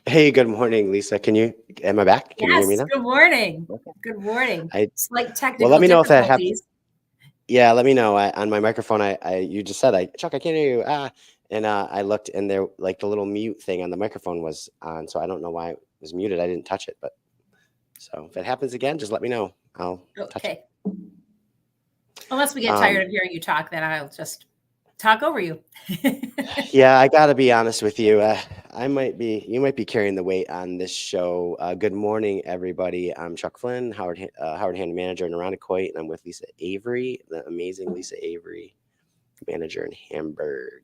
Hey, good morning, Lisa. Am I back? Can you hear me Yes, now? good morning. Okay. Good morning. I, Slight well, technical let me know if that happens. difficulties. Yeah, let me know. On my microphone, you just said, Chuck, I can't hear you. And I looked and there, like the little mute thing on the microphone was on. So I don't know why it was muted. I didn't touch it, but so if it happens again, just let me know. I'll touch it. Okay. Unless we get Um, tired of hearing you talk, then I'll just talk over you. Yeah, I gotta be honest with you. You might be carrying the weight on this show. Good morning, everybody. I'm Chuck Flynn, Howard Hand manager in Irondequoit, and I'm with Lisa Avery, the amazing Lisa Avery, manager in Hamburg,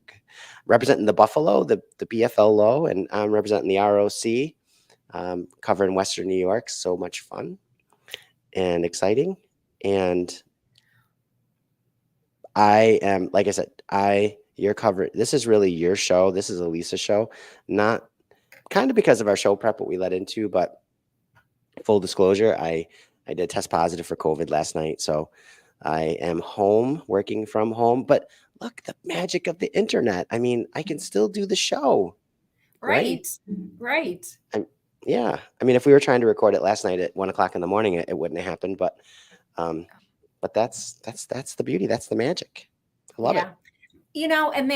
representing the Buffalo, the BFL low, and I'm representing the ROC, covering Western New York. So much fun and exciting, and I am, like I said, you're covered. This is really your show. This is a Lisa show, not kind of because of our show prep, what we led into, but full disclosure, I did test positive for COVID last night. So I am home, working from home. But look, the magic of the internet. I mean, I can still do the show, right? Right. Right. I'm, yeah. I mean, if we were trying to record it last night at 1 o'clock in the morning, it wouldn't have happened. Um, but that's the beauty. That's the magic. I love it. Yeah. And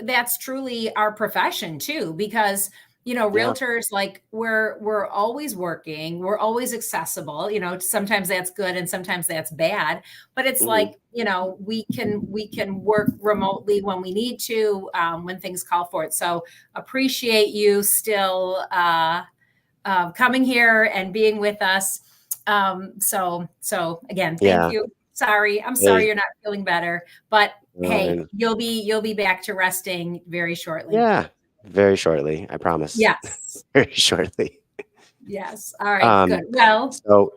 that's truly our profession too, because Yeah. realtors, like, we're always working, we're always accessible. Sometimes that's good and sometimes that's bad, but it's Hmm. like, we can work remotely when we need to, when things call for it. So appreciate you still coming here and being with us. So again, thank Yeah. you. I'm sorry Hey, you're not feeling better, but hey, and you'll be back to resting very shortly. yeah, very shortly. I promise. Yes. Very shortly. Yes. All right, good. Um, Well, so,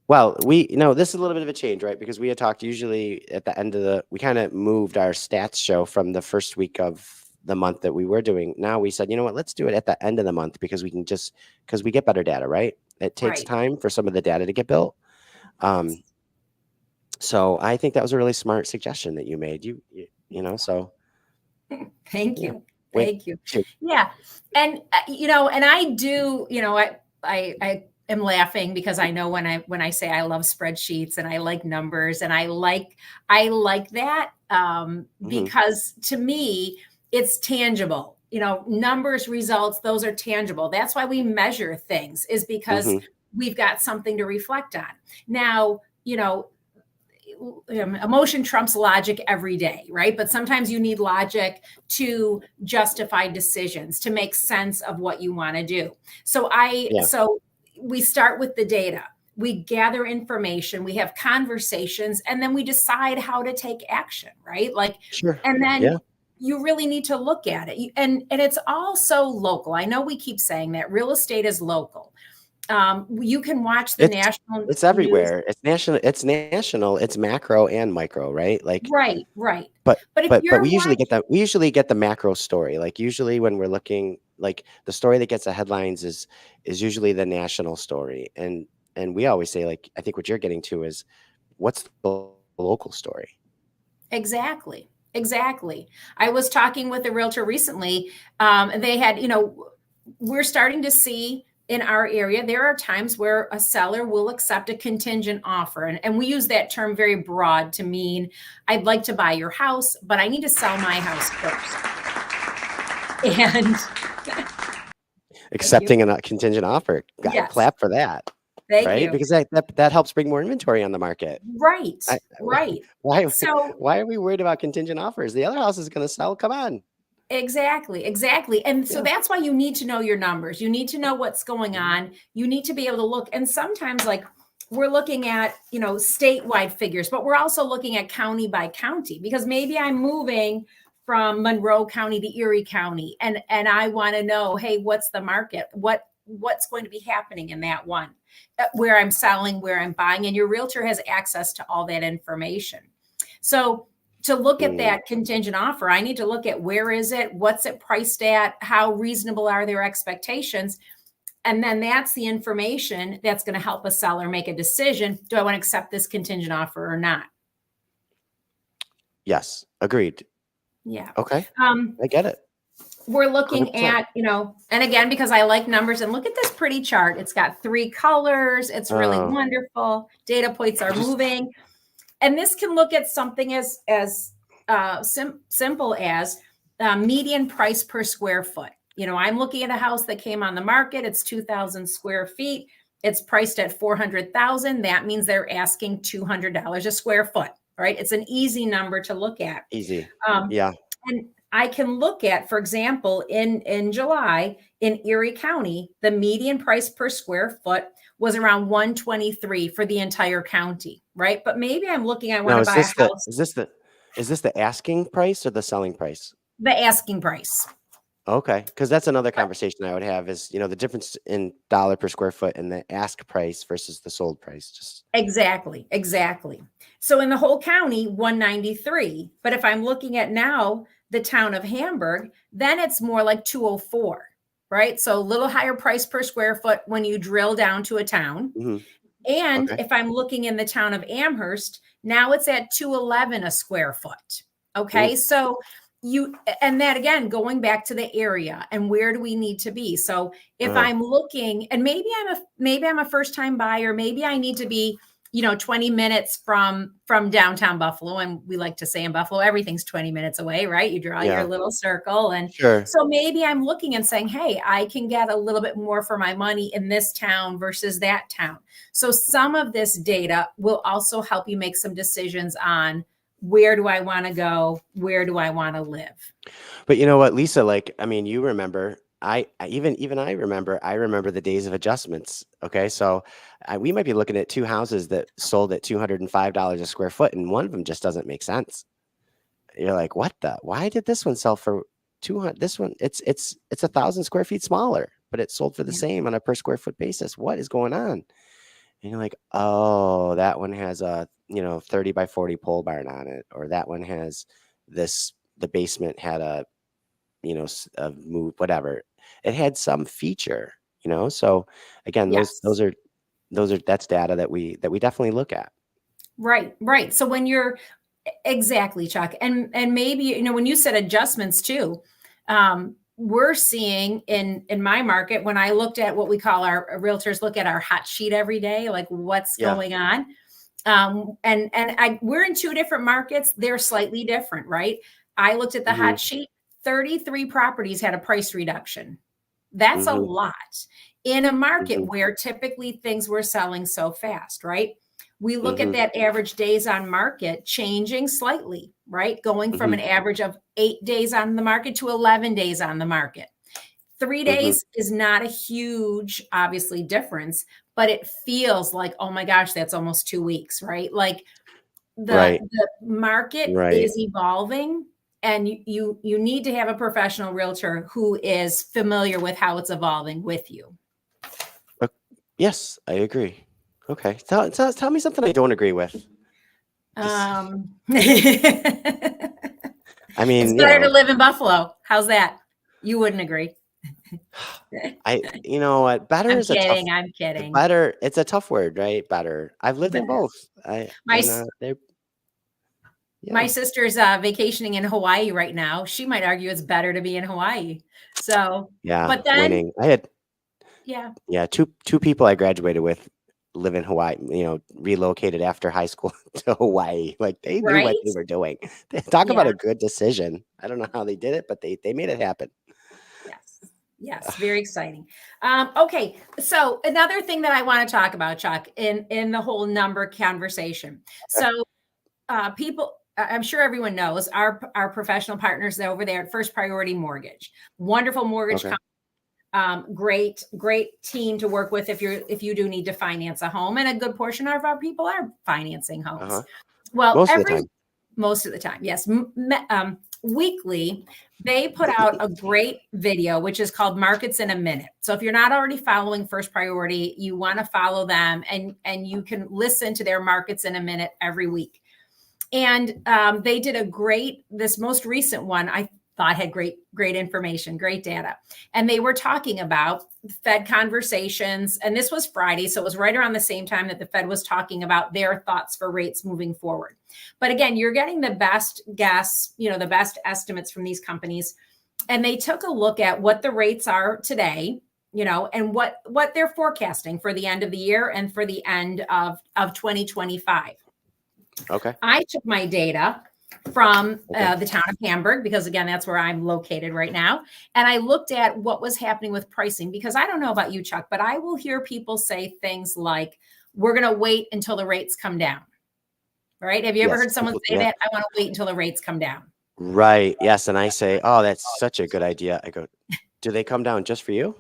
well, this is a little bit of a change, right? Because we had talked usually at the end of we kind of moved our stats show from the first week of the month that we were doing. Now we said, you know what, let's do it at the end of the month because because we get better data, right? It takes right. time for some of the data to get built. Um, so I think that was a really smart suggestion that you made. So Thank yeah, you. wait, Thank you. Yeah. And I do, I am laughing because I know when I say I love spreadsheets and I like numbers and I like that, hmm because to me it's tangible. Numbers, results, those are tangible. That's why we measure things, is because hmm we've got something to reflect on. Now, emotion trumps logic every day, right? But sometimes you need logic to justify decisions, to make sense of what you want to do. yeah, So we start with the data. We gather information, we have conversations, and then we decide how to take action, right? Like, sure, and then yeah. you really need to look at it. And it's all so local. I know we keep saying that real estate is local. You can watch the It's national it's news. everywhere. It's macro and micro, right? Like, Right, right. but But if but you're we watching, usually get the macro story. Like usually when we're looking, like the story that gets the headlines is usually the national story. And we always say, like, I think what you're getting to is what's the local story? exactly, exactly. I was talking with a realtor recently, and they had, we're starting to see in our area, there are times where a seller will accept a contingent offer. And we use that term very broad to mean, I'd like to buy your house, but I need to sell my house first. And thank you. Accepting a contingent offer. Got Yes, clap for that, thank right? you. Because that helps bring more inventory on the market. Right, I, right. why So why are we worried about contingent offers? The other house is going to sell. Come on. exactly, exactly. And so Yeah. that's why you need to know your numbers. You need to know what's going Mhm. on. You need to be able to look. And sometimes, like, we're looking at, statewide figures, but we're also looking at county by county, because maybe I'm moving from Monroe County to Erie County, and I want to know, hey, what's the market? What's going to be happening in that one, where I'm selling, where I'm buying, and your realtor has access to all that information. So to look at Mm, that contingent offer, I need to look at where is it, what's it priced at, how reasonable are their expectations. And then that's the information that's going to help a seller make a decision. Do I want to accept this contingent offer or not? yes, agreed. Yeah. Okay, Um, I get it. we're looking 100%. at, and again, because I like numbers, and look at this pretty chart. It's got 3 colors. It's really Oh, wonderful. Data points are you just moving. And this can look at something as simple as median price per square foot. I'm looking at a house that came on the market. It's 2,000 square feet. It's priced at 400,000. That means they're asking $200 a square foot, right? It's an easy number to look at. easy. Um, Yeah. and I can look at, for example, in July in Erie County, the median price per square foot was around 123 for the entire county, right? But maybe I'm looking, I want Now, to is buy a this the house, is this the is this the asking price or the selling price? the asking price. Okay, because that's another conversation I would have is, the difference in dollar per square foot and the ask price versus the sold price. Just Exactly, exactly. So in the whole county, 193. But if I'm looking at now the town of Hamburg, then it's more like 204, right? So a little higher price per square foot when you drill down to a town. mhm, And okay. if I'm looking in the town of Amherst, now it's at 211 a square foot. Ooh, Okay. So and that again, going back to the area and where do we need to be? So if uh, I'm looking, and maybe I'm a first time buyer, maybe I need to be, 20 minutes from downtown Buffalo. And we like to say in Buffalo, everything's 20 minutes away, right? You draw your yeah, little circle. And sure. so maybe I'm looking and saying, hey, I can get a little bit more for my money in this town versus that town. So some of this data will also help you make some decisions on where do I want to go? Where do I want to live? But you know what, Lisa, like, I mean, you remember, even I remember the days of adjustments. Okay, so we might be looking at two houses that sold at $205 a square foot, and one of them just doesn't make sense. You're like, what the? Why did this one sell for 200? This one, it's 1,000 square feet smaller, but it sold for the Yeah. same on a per square foot basis. What is going on? And you're like, oh, that one has a 30 by 40 pole barn on it, or that one has this. The basement had a move, whatever. It had some feature. So again, Yes. that's data that we definitely look at. Right, right. So when you're exactly, Chuck, and maybe when you said adjustments too, we're seeing in my market when I looked at what we call our realtors look at our hot sheet every day, like what's Yeah. going on. We're in 2 different markets. They're slightly different, right? I looked at the Hmm. hot sheet. 33 properties had a price reduction. That's a Hmm. lot in a market Hmm. where typically things were selling so fast, right? We look at Hmm. that average days on market changing slightly, right? Going from Hmm. an average of 8 days on the market to 11 days on the market. 3 days Hmm. is not a huge, obviously, difference, but it feels like, oh my gosh, that's almost 2 weeks, right? Like Right. the market Right. is evolving, and you need to have a professional realtor who is familiar with how it's evolving with you. Uh, yes, I agree. Okay. Tell me something I don't agree with. Just, It's I mean, better to live in Buffalo. How's that? You wouldn't agree. you know what? Better I'm is a tough. kidding. I'm kidding. Better. It's a tough word, right? Better. I've lived in Better. both. I My and s- they my yeah. sister's vacationing in Hawaii right now. She might argue it's better to be in Hawaii. So, Yeah, but then, winning. I had yeah, Yeah, two people I graduated with live in Hawaii, relocated after high school to Hawaii. Like they knew what right? they were doing. Talk about Yeah. a good decision. I don't know how they did it, but they made it happen. Yes. Yes. Very exciting. Okay. So another thing that I want to talk about, Chuck, in the whole number conversation. Okay. So people, I'm sure everyone knows our professional partners over there at First Priority Mortgage. Wonderful mortgage Okay. company. Great team to work with if you do need to finance a home, and a good portion of our people are financing homes. Uh-huh. Well, Most of the time. most of the time, yes. Weekly, they put out a great video, which is called Markets in a Minute. So if you're not already following First Priority, you want to follow them, and you can listen to their Markets in a Minute every week. And they did this most recent one, I thought had great information, great data. And they were talking about Fed conversations. And this was Friday. So it was right around the same time that the Fed was talking about their thoughts for rates moving forward. But again, you're getting the best guess, the best estimates from these companies. and they took a look at what the rates are today, and what they're forecasting for the end of the year and for the end of 2025. Okay. I took my data from Okay. the town of Hamburg, because again, that's where I'm located right now. And I looked at what was happening with pricing, because I don't know about you, Chuck, but I will hear people say things like, we're going to wait until the rates come down. Right? Have you ever Yes. heard someone People. say Yeah. that? I want to wait until the rates come down. Right. Yes. And I say, oh, that's such a good idea. I go, do they come down just for you?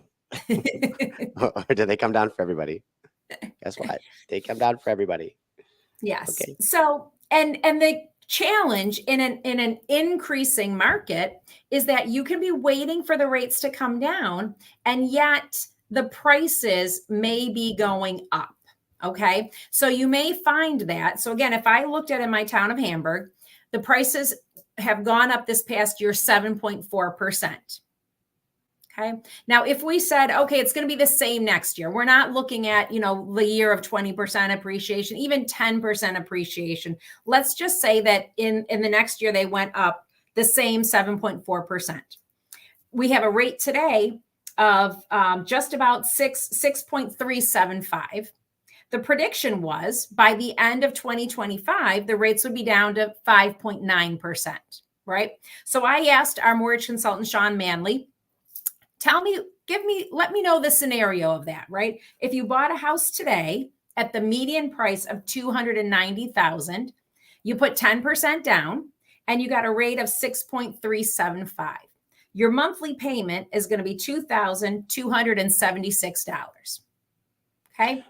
Or do they come down for everybody? Guess what? They come down for everybody. Yes. Okay. So, and the challenge in an increasing market is that you can be waiting for the rates to come down, and yet the prices may be going up. Okay. So you may find that. So again, if I looked at in my town of Hamburg, the prices have gone up this past year 7.4%. Okay. Now, if we said, okay, it's going to be the same next year, we're not looking at, the year of 20% appreciation, even 10% appreciation. Let's just say that in the next year, they went up the same 7.4%. We have a rate today of just about 6.375. The prediction was by the end of 2025, the rates would be down to 5.9%, right? So I asked our mortgage consultant, Sean Manley, let me know the scenario of that, right? If you bought a house today at the median price of 290,000, you put 10% down and you got a rate of 6.375. Your monthly payment is going to be $2,276. Okay?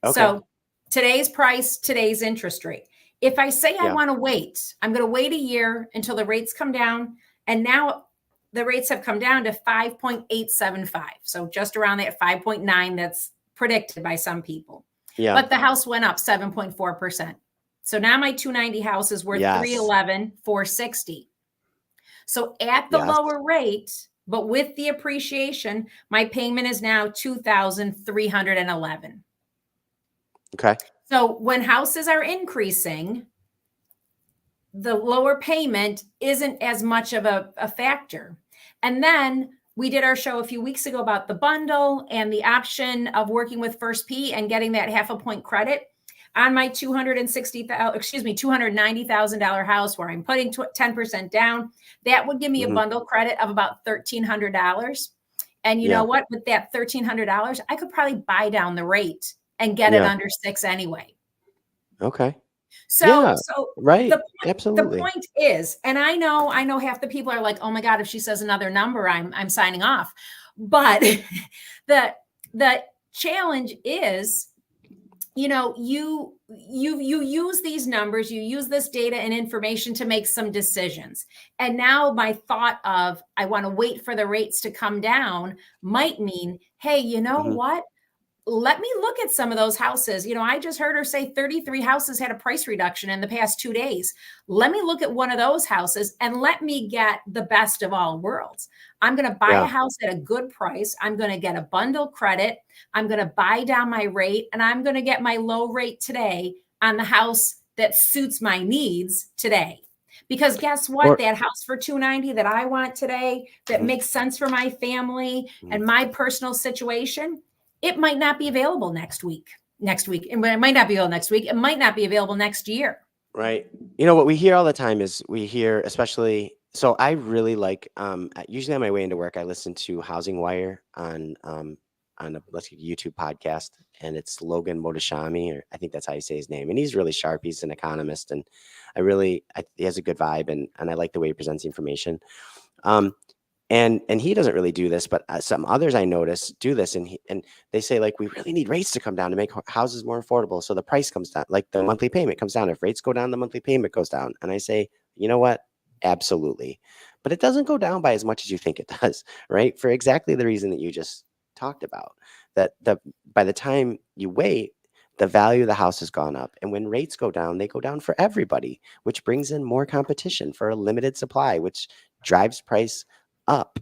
Okay. So today's price, today's interest rate. If I say I Yeah. want to wait, I'm going to wait a year until the rates come down. And now the rates have come down to 5.875. So just around that 5.9 that's predicted by some people. Yeah. But the house went up 7.4%. So now my 290 house is worth Yes. 311, 460. So at the Yes. lower rate, but with the appreciation, my payment is now 2,311. Okay. So when houses are increasing, the lower payment isn't as much of a factor. And then we did our show a few weeks ago about the bundle and the option of working with First P and getting that half a point credit on my $290,000 house where I'm putting 10% down. That would give me a bundle credit of about $1,300. And you know what? With that $1,300, I could probably buy down the rate and get it under 6 anyway. Okay. So right. the Absolutely. point is, and I know half the people are like, oh my God, if she says another number, I'm signing off. But the challenge is, you use these numbers, you use this data and information to make some decisions. And now my thought of, I want to wait for the rates to come down might mean, hey, you know what? Let me look at some of those houses. I just heard her say 33 houses had a price reduction in the past 2 days. Let me look at one of those houses and let me get the best of all worlds. I'm going to buy a house at a good price. I'm going to get a bundle credit. I'm going to buy down my rate, and I'm going to get my low rate today on the house that suits my needs today. Because guess what? That house for 290 that I want today, that makes sense for my family and my personal situation, it might not be available next week. It might not be available next week. It might not be available next year. Right. What we hear all the time is especially, so I really like, usually on my way into work, I listen to Housing Wire on a YouTube podcast, and it's Logan Motoshami, or I think that's how you say his name. And he's really sharp. He's an economist, and he has a good vibe, and I like the way he presents the information. And he doesn't really do this, but some others I notice do this, and they say, like, we really need rates to come down to make houses more affordable, so the price comes down, like the monthly payment comes down. If rates go down, the monthly payment goes down. And I say, you know what? Absolutely, but it doesn't go down by as much as you think it does, right? For exactly the reason that you just talked about, that by the time you wait, the value of the house has gone up, and when rates go down, they go down for everybody, which brings in more competition for a limited supply, which drives price up,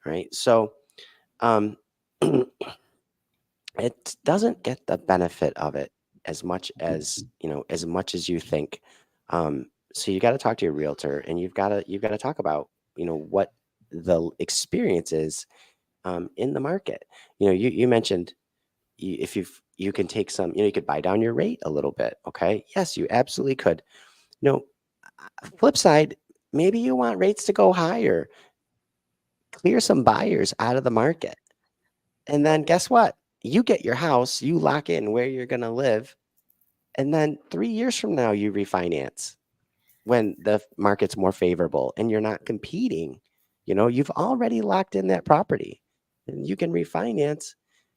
right? So it doesn't get the benefit of it as much as you think. So you got to talk to your realtor, and you've got to talk about what the experiences in the market. You mentioned if you can take some, you could buy down your rate a little bit. Okay. Yes, you absolutely could. No, flip side, maybe you want rates to go higher, clear some buyers out of the market. And then guess what? You get your house, you lock in where you're going to live. And then 3 years from now, you refinance when the market's more favorable and you're not competing. You've already locked in that property and you can refinance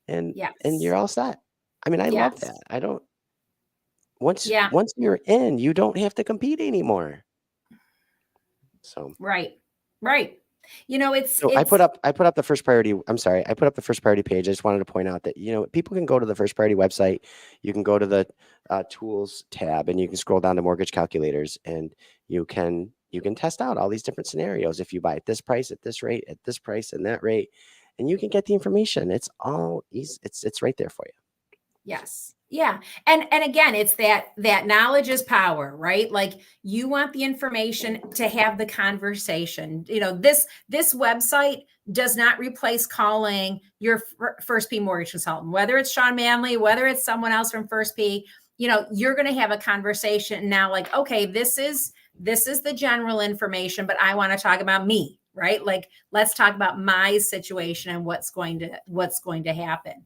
and Yes. you're all set. I mean, I love that. Yes. I don't once Yeah. once you're in, you don't have to compete anymore. So Right. Right. You know, it's So it's I put up the first priority. I'm sorry. I put up the first priority page. I just wanted to point out that, people can go to the first priority website. You can go to the tools tab and you can scroll down to mortgage calculators and you can test out all these different scenarios. If you buy at this price, at this rate, at this price, and that rate, and you can get the information. It's all easy. It's right there for you. Yes. Yeah. And again, it's that knowledge is power, right? Like you want the information to have the conversation. This website does not replace calling your First P mortgage consultant, whether it's Sean Manley, whether it's someone else from First P. You're going to have a conversation now, like, okay, this is the general information, but I want to talk about me, right? Like, let's talk about my situation and what's going to happen.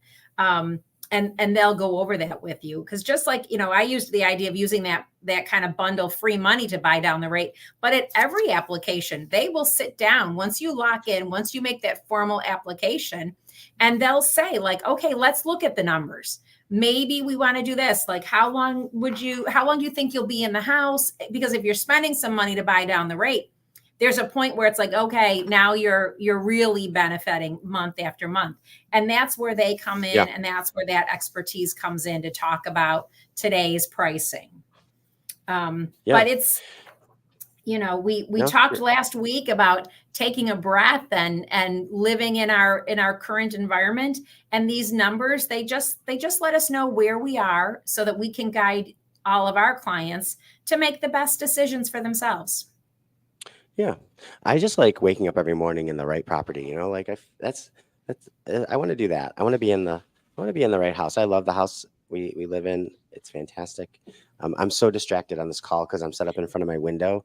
And they'll go over that with you, because just like I used the idea of using that kind of bundle free money to buy down the rate, but at every application they will sit down once you lock in, once you make that formal application, and they'll say, like, okay, let's look at the numbers. Maybe we want to do this. Like, how long do you think you'll be in the house? Because if you're spending some money to buy down the rate, there's a point where it's like, okay, now you're really benefiting month after month. And that's where they come Yeah. in, and that's where that expertise comes in to talk about today's pricing. Yeah. But it's, we No. talked last week about taking a breath and living in our current environment. And these numbers, they just let us know where we are so that we can guide all of our clients to make the best decisions for themselves. Yeah. I just like waking up every morning in the right property, like that's I want to do that. I want to be in the right house. I love the house we live in. It's fantastic. I'm so distracted on this call because I'm set up in front of my window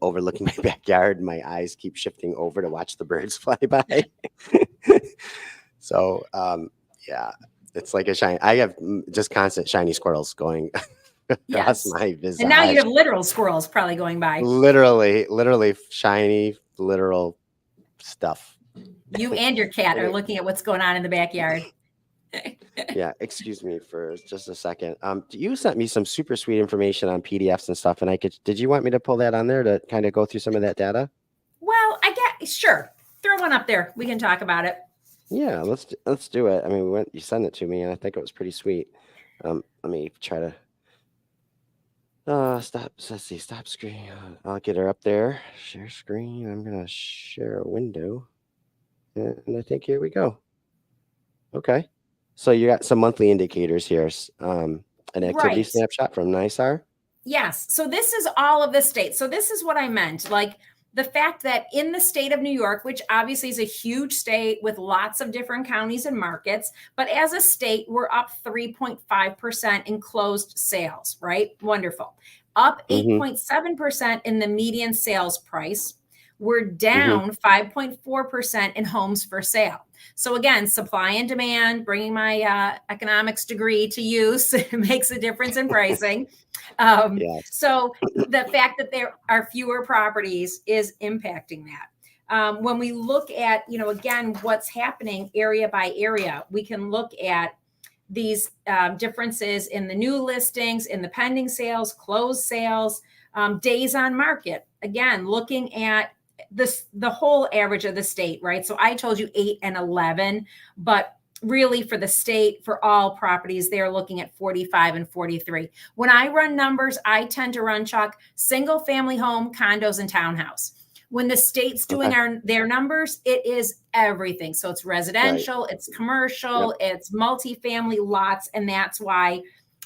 overlooking my backyard. My eyes keep shifting over to watch the birds fly by. So, yeah, it's like a shine. I have just constant shiny squirrels going across Yes. my And now you visage. have literal squirrels probably going by. Literally shiny, literal stuff. You and your cat are Anyway, looking at what's going on in the backyard. yeah, excuse me for just a second. You sent me some super sweet information on PDFs and stuff, and did you want me to pull that on there to kind of go through some of that data? Well, sure. Throw one up there. We can talk about it. Yeah, let's do it. I mean, you sent it to me, and I think it was pretty sweet. Let me try to stop. Let's see, stop screen. I'll get her up there. Share screen. I'm gonna share a window, and I think here we go. Okay, so you got some monthly indicators here. An activity Right. snapshot from NISAR. Yes. So this is all of the states. So this is what I meant. Like the fact that in the state of New York, which obviously is a huge state with lots of different counties and markets, but as a state, we're up 3.5% in closed sales, right? Wonderful. Up Mm-hmm. 8.7% in the median sales price. We're Mm-hmm. down 5.4% in homes for sale. So again, supply and demand, bringing my economics degree to use makes a difference in pricing. Yes. So the fact that there are fewer properties is impacting that. When we look at, again, what's happening area by area, we can look at these differences in the new listings, in the pending sales, closed sales, days on market. Again, looking at the whole average of the state, right? So I told you 8 and 11, but really for the state, for all properties, they're looking at 45 and 43. When I run numbers, I tend to run, Chuck, single family home, condos, and townhouse. When the state's doing Okay. their numbers, it is everything. So it's Right. residential, it's Yep. commercial, it's multifamily lots, and that's why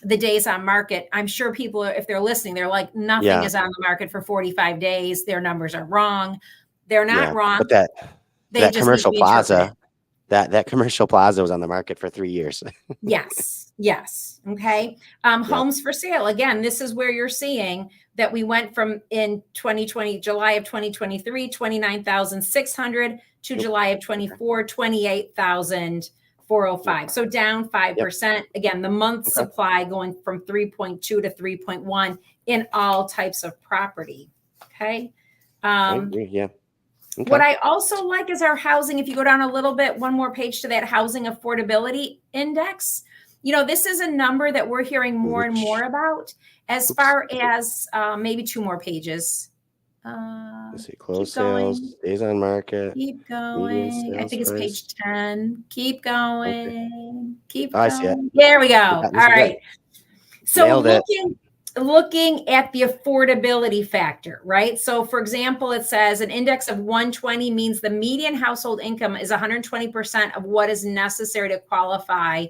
the days on market, I'm sure people, if they're listening, they're like, nothing Yeah. is on the market for 45 days. Their numbers are wrong. They're not Yeah. wrong. But that They that just need to commercial be interpreted. plaza, that commercial plaza was on the market for 3 years. Yes, yes. Okay. Yep. Homes for sale. Again, this is where you're seeing that we went from in 2020, July of 2023, 29,600 to Nope. July of Okay. 24, 28,405. So down Yep. 5%. Again, the month Okay. supply going from 3.2 to 3.1 in all types of property. Okay. I Um, agree. Yeah. what Okay. I also like is our housing. If you go down a little bit, one more page to that housing affordability index, this is a number that we're hearing more and more Which, about as oops. far as maybe two more pages. Let's see. Keep Closed going, sales, days on market, keep median going. I sales think it's price. page 10. Keep Okay. going, keep Oh, I see it. going. There we go. All This is it. right. So Nailed it. looking at the affordability factor, right? So for example, it says an index of 120 means the median household income is 120% of what is necessary to qualify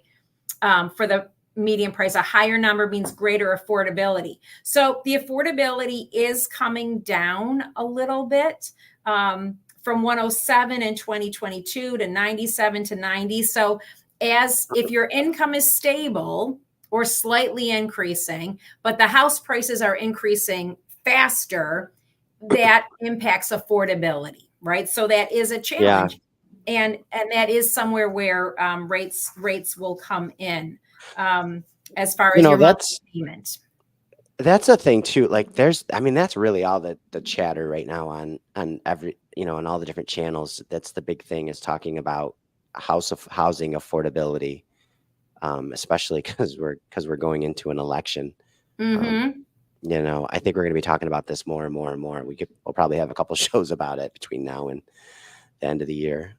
for the median price. A higher number means greater affordability. So the affordability is coming down a little bit from 107 in 2022 to 97 to 90. So as if your income is stable or slightly increasing, but the house prices are increasing faster, that impacts affordability, right? So that is a Yeah. challenge. And that is somewhere where rates will come in as far as your monthly payment. That's a thing too. Like that's really all the chatter right now on every, on all the different channels. That's the big thing, is talking about housing affordability, especially because we're going into an election. Um, Mm-hmm. I think we're going to be talking about this more and more and more. We'll probably have a couple shows about it between now and the end of the year.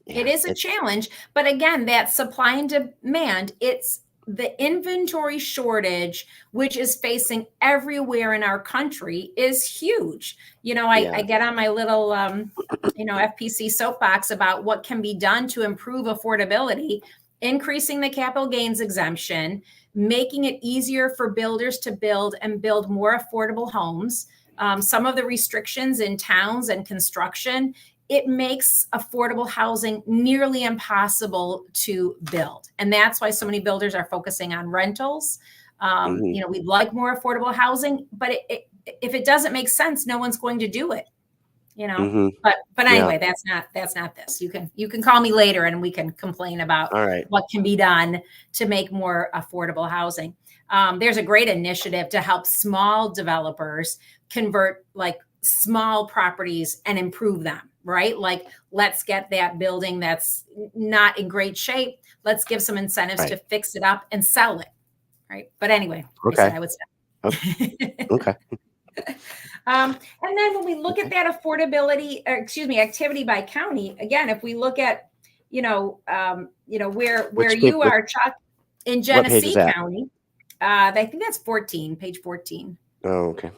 It Yeah, is a challenge, but again, that supply and demand, it's the inventory shortage, which is facing everywhere in our country, is huge. I yeah. get on my little, FPC soapbox about what can be done to improve affordability, increasing the capital gains exemption, making it easier for builders to build and build more affordable homes. Some of the restrictions in towns and construction, it makes affordable housing nearly impossible to build. And that's why so many builders are focusing on rentals. Hmm. We'd like more affordable housing, but if it doesn't make sense, no one's going to do it. Hmm. But Yeah. anyway, that's not this. You can call me later and we can complain about All right. what can be done to make more affordable housing. There's a great initiative to help small developers convert like small properties and improve them, right? Like, let's get that building that's not in great shape. Let's give some incentives to Right. fix it up and sell it, right? But anyway, I said Okay. I would Okay. stop. Okay. And then when we look at Okay. that affordability, activity by county, again, if we look at, where Which page? you are, Chuck, in What page is Genesee that? County, I think that's 14, page 14, Oh, okay.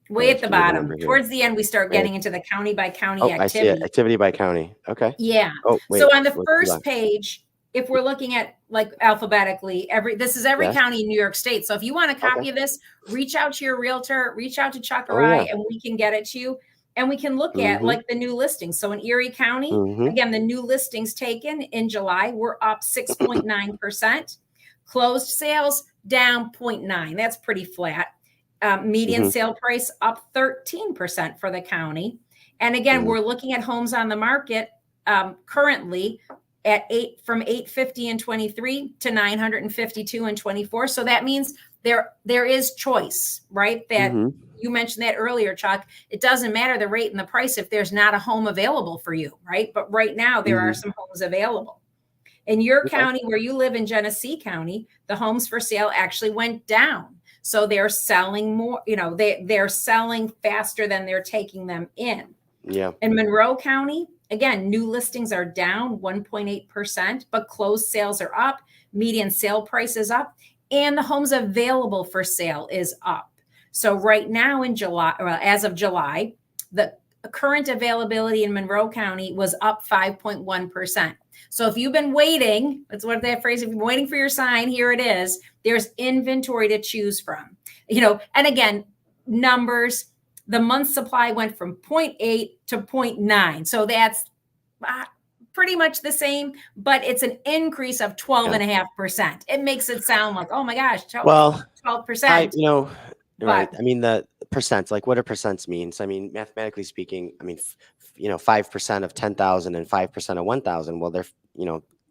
way at Just the give me the bottom. number here. Towards the end, we start Right. getting into the county by county Oh, I see it. activity. Activity by county. Okay. Yeah. Oh, So wait. on the What's the first last? page, if we're looking at like alphabetically, this is every Yes. county in New York State. So if you want a Okay. copy of this, reach out to your realtor, reach out to Chuck Oh, or I, yeah. and we can get it to you. And we can look at Mhm. like the new listings. So in Erie County, Mhm. again, the new listings taken in July were up 6.9%. Closed sales down 0.9. That's pretty flat. Median Mhm. sale price up 13% for the county. And again, Mhm. we're looking at homes on the market currently at from 850 in 23 to 952 in 24. So that means there is choice, right? That Mhm. you mentioned that earlier, Chuck. It doesn't matter the rate and the price if there's not a home available for you, right? But right now there are Mhm. some homes available. In your Okay. county where you live in Genesee County, the homes for sale actually went down. So they're selling more, they're selling faster than they're taking them in. Yeah. In Monroe County, again, new listings are down 1.8%, but closed sales are up, median sale price is up, and the homes available for sale is up. So right now in July, well, as of July, the current availability in Monroe County was up 5.1%. So if you've been waiting, that's what that phrase, if you've been waiting for your sign, here it is. There's inventory to choose from. And again, numbers, the month supply went from 0.8 to 0.9. So that's pretty much the same, but it's an increase of 12.5%. It makes it sound like, oh my gosh, Well, 12%. right. But I mean, the percents, like what do percents mean? So, I mean, mathematically speaking, I mean, 5% of 10,000 and 5% of 1,000. Well,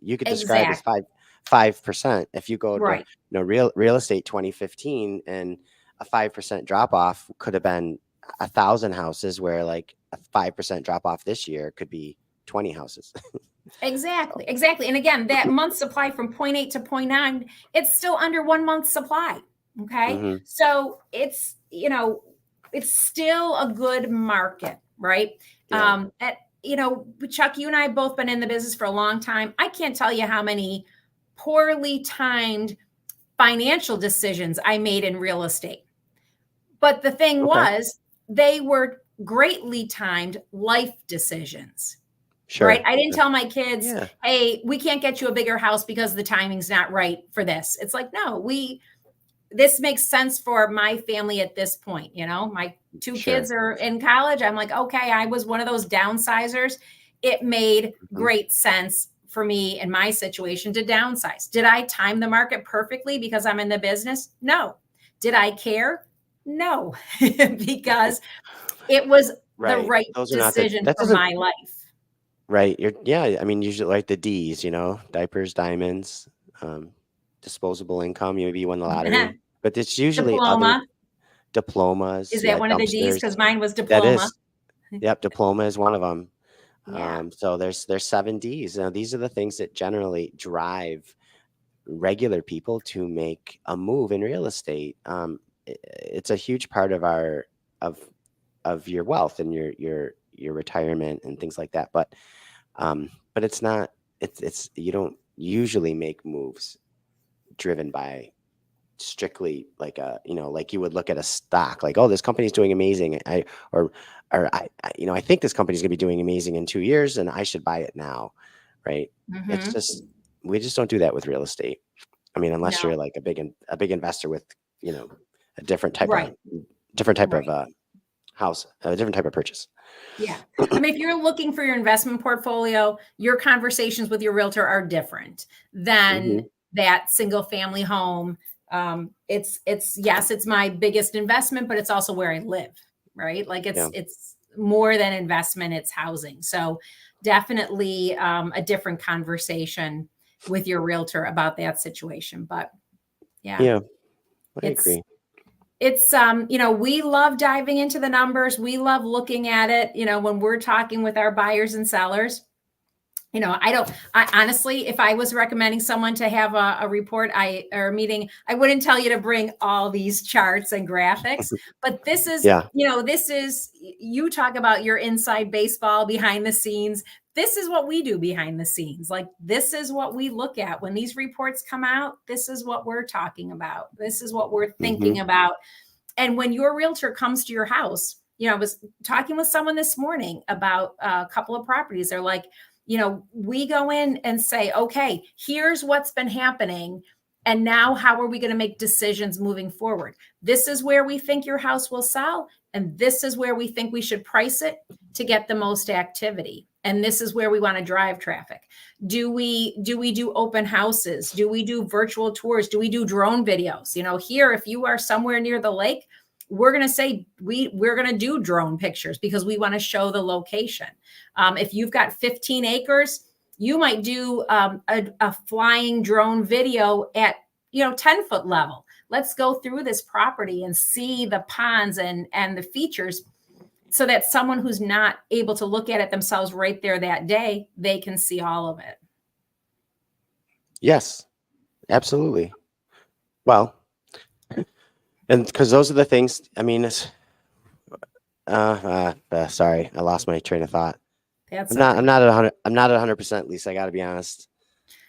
you could describe as exactly. 5%. If you go to, Right. real estate 2015, and a 5% drop off could have been 1,000 houses, where like a 5% drop off this year could be 20 houses. Exactly. Exactly. And again, that month supply from 0.8 to 0.9, it's still under 1 month supply. Okay. Hmm. So it's still a good market, right? Yeah. Chuck, you and I have both been in the business for a long time. I can't tell you how many poorly timed financial decisions I made in real estate. But the thing Okay. was, they were greatly timed life decisions. Right. Sure. I didn't tell my kids, Yeah. hey, we can't get you a bigger house because the timing's not right for this. It's like, no, this makes sense for my family at this point. My two Sure. kids are in college. I'm like, okay, I was one of those downsizers. It made Hmm. great sense for me in my situation to downsize. Did I time the market perfectly because I'm in the business? No. Did I care? No, because it was the Right. right Those are not decision that for doesn't. my life. Right. Yeah. I mean, usually like the D's, diapers, diamonds, disposable income. Maybe you won the lottery, but it's usually other Diploma. diplomas. Is that Yeah. one of the D's? Dumpsters. Because mine was That diploma. is. Yep. Diploma is one of them. Yeah. So there's 7 D's. Now, these are the things that generally drive regular people to make a move in real estate. It's a huge part of of of your wealth and your retirement and things like that. But it's not. It's you don't usually make moves driven by strictly like like you would look at a stock, like, oh, this company's doing amazing. I think this company's gonna be doing amazing in 2 years, and I should buy it now, right? It's Hmm. just we just don't do that with real estate. I mean, unless No. you're like a big investor with you know a Right. different type of Right. house, a different type of purchase. Yeah. I mean, if you're looking for your investment portfolio, your conversations with your realtor are different than Hmm. that single family home. It's yes, it's my biggest investment, but it's also where I live, right? Like Yeah. it's more than investment, it's housing. So definitely a different conversation with your realtor about that situation. But yeah, Yeah, I it's agree. we love diving into the numbers. We love looking at it, when we're talking with our buyers and sellers. I honestly, if I was recommending someone to have a report or a meeting, I wouldn't tell you to bring all these charts and graphics. But Yeah. you talk about your inside baseball behind the scenes. This is what we do behind the scenes. Like, this is what we look at when these reports come out. This is what we're talking about. This is what we're Hmm. thinking about. And when your realtor comes to your house, I was talking with someone this morning about a couple of properties. They're like, we go in and say, okay, here's what's been happening. And now how are we going to make decisions moving forward? This is where we think your house will sell. And this is where we think we should price it to get the most activity. And this is where we want to drive traffic. Do we do open houses? Do we do virtual tours? Do we do drone videos? Here, if you are somewhere near the lake, we're going to say we're going to do drone pictures because we want to show the location. If you've got 15 acres, you might do a flying drone video at 10-foot level. Let's go through this property and see the ponds and the features, so that someone who's not able to look at it themselves right there that day, they can see all of it. Yes, absolutely. Well, and because those are the things. I mean, it's sorry, I lost my train of thought. That's I'm all not. I'm right. not at 100. I'm not at 100%. Lisa, I got to be honest.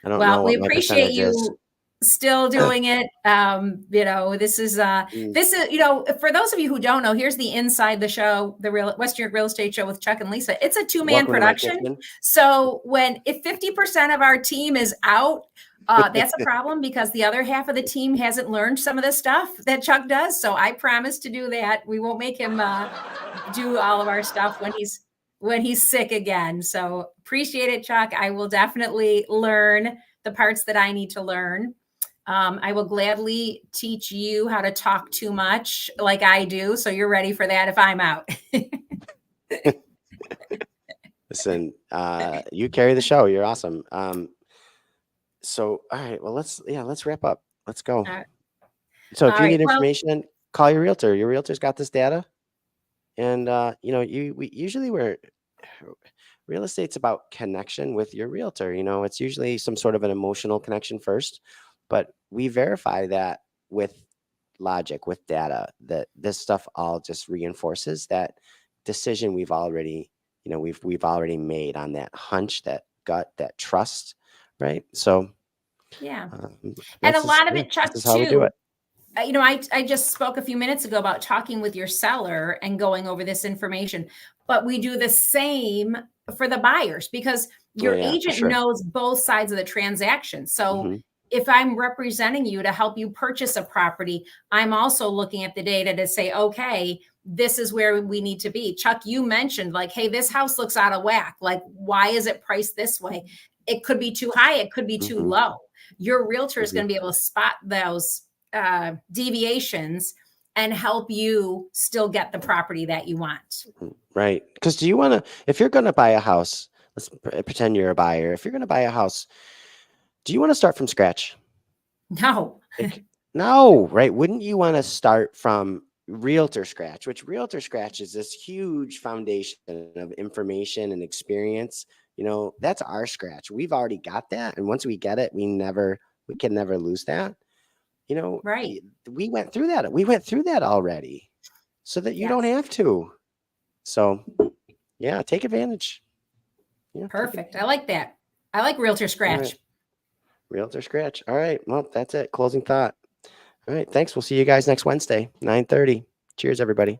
I don't Well, know we what my appreciate percentage is. you. still doing it. This is Mm. for those of you who don't know, here's the inside the show, the West New York Real Estate Show with Chuck and Lisa. It's a 2-man Welcome to my production. kitchen. So if 50% of our team is out, that's a problem because the other half of the team hasn't learned some of the stuff that Chuck does. So I promise to do that. We won't make him do all of our stuff when he's sick again. So appreciate it, Chuck. I will definitely learn the parts that I need to learn. I will gladly teach you how to talk too much like I do. So you're ready for that if I'm out. Listen, you carry the show. You're awesome. So, all right, well, let's wrap up. Let's go. All So if you right. need Well, information, call your realtor. Your realtor's got this data. And, real estate's about connection with your realtor. It's usually some sort of an emotional connection first, but we verify that with logic, with data, that this stuff all just reinforces that decision we've already made on that hunch, that gut, that trust, right? So yeah. And that's a lot of yeah, it, this Chuck, is how we do too. it. I just spoke a few minutes ago about talking with your seller and going over this information, but we do the same for the buyers because Oh your yeah, for agent sure. knows both sides of the transaction. So Hmm. if I'm representing you to help you purchase a property, I'm also looking at the data to say, okay, this is where we need to be. Chuck, you mentioned like, hey, this house looks out of whack. Like, why is it priced this way? It could be too high. It could be too Hmm. low. Your realtor is Hmm. going to be able to spot those deviations and help you still get the property that you want. Right. Because if you're going to buy a house, let's pretend you're a buyer. If you're going to buy a house, do you want to start from scratch? No. Like, no, right? Wouldn't you want to start from realtor scratch, which realtor scratch is this huge foundation of information and experience. That's our scratch. We've already got that. And once we get it, we can never lose that. Right. We went through that. We went through that already so that you don't Yes. have to. So yeah, take advantage. Yeah, Perfect. I like that. I like realtor all scratch. right. Realtor scratch. All right. Well, that's it. Closing thought. All right. Thanks. We'll see you guys next Wednesday, 9:30. Cheers, everybody.